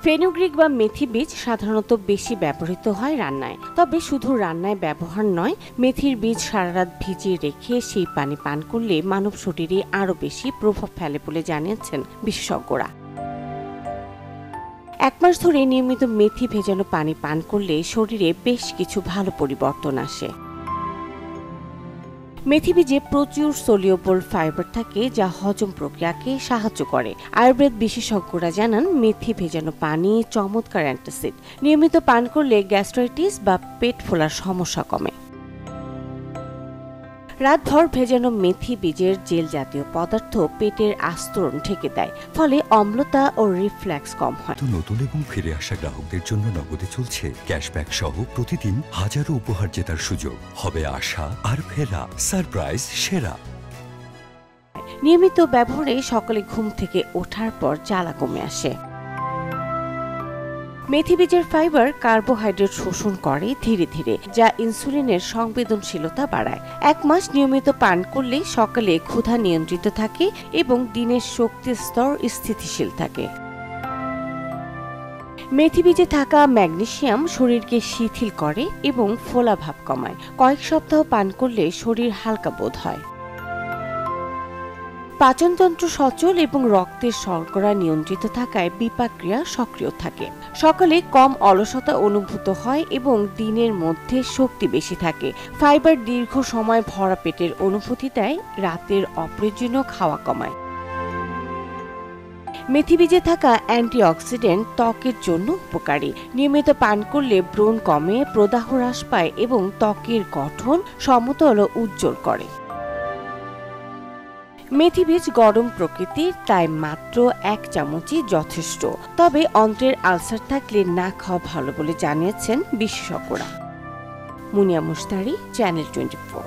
Fenugreek বা মেথি বীজ সাধারণত বেশি ব্যবহৃত হয় রান্নায়। তবে শুধু রান্নায় ব্যবহার নয়, মেথির বীজ সারা রাত ভিজিয়ে রেখে সেই পানি পান করলে মানব শরীরে আরও বেশি প্রভাব ফেলে বলে জানিয়েছেন বিশেষজ্ঞরা। 1 মাস ধরে নিয়মিত মেথি ভেজানো পানি পান করলে শরীরে বেশ কিছু ভালো পরিবর্তন আসে। মেথি বীজে প্রচুর সোলিউবল ফাইবার থাকে, যা হজম প্রক্রিয়াকে সাহায্য করে। আয়ুর্বেদ বিশেষজ্ঞরা জানান, মেথি ভেজানো পানি চমৎকার অ্যান্টাসিড। নিয়মিত পান করলে গ্যাস্ট্রাইটিস বা পেট ফোলার সমস্যা কমে। রাতভর ভেজানো মেথি বীজের জেল জাতীয় পদার্থ পেটের আস্তরণ ঢেকে দেয়, ফলে অম্লতা ও রিফ্ল্যাক্স কম হয়। নতুন এবং ফিরে আসা গ্রাহকদের জন্য নগদে চলছে ক্যাশব্যাক সহ প্রতিদিন হাজারো উপহার জেতার সুযোগ। হবে আশা আর ফেরা, সারপ্রাইজ সেরা। নিয়মিত ব্যবহারে সকালে ঘুম থেকে ওঠার পর জ্বালা কমে আসে। মেথি বীজের ফাইবার কার্বোহাইড্রেট শোষণ করে ধীরে ধীরে, যা ইনসুলিনের সংবেদনশীলতা বাড়ায়। 1 মাস নিয়মিত পান করলে সকালে ক্ষুধা নিয়ন্ত্রিত থাকে এবং দিনের শক্তির স্তর স্থিতিশীল থাকে। মেথি বীজে থাকা ম্যাগনেসিয়াম শরীরকে শিথিল করে এবং ফোলাভাব কমায়। কয়েক সপ্তাহ পান করলে শরীর হালকা বোধ হয়। পাচনতন্ত্র সচল এবং রক্তের শর্করা নিয়ন্ত্রিত থাকায় বিপাকক্রিয়া সক্রিয় থাকে। সকালে কম অলসতা অনুভূত হয় এবং দিনের মধ্যে শক্তি বেশি থাকে। ফাইবার দীর্ঘ সময় ভরা পেটের অনুভূতি দেয়, রাতের অপ্রয়োজনীয় খাওয়া কমায়। মেথি বীজে থাকা অ্যান্টিঅক্সিডেন্ট ত্বকের জন্য উপকারী। নিয়মিত পান করলে ব্রণ কমে, প্রদাহ হ্রাস পায় এবং ত্বকের গঠন সমতল ও উজ্জ্বল করে। মেথি বীজ গরম প্রকৃতির, তাই মাত্র 1 চামচই যথেষ্ট। তবে অন্ত্রের আলসার থাকলে না খাওয়া ভালো বলে জানিয়েছেন বিশেষজ্ঞরা। মুনিয়া মুশতারি, চ্যানেল 24।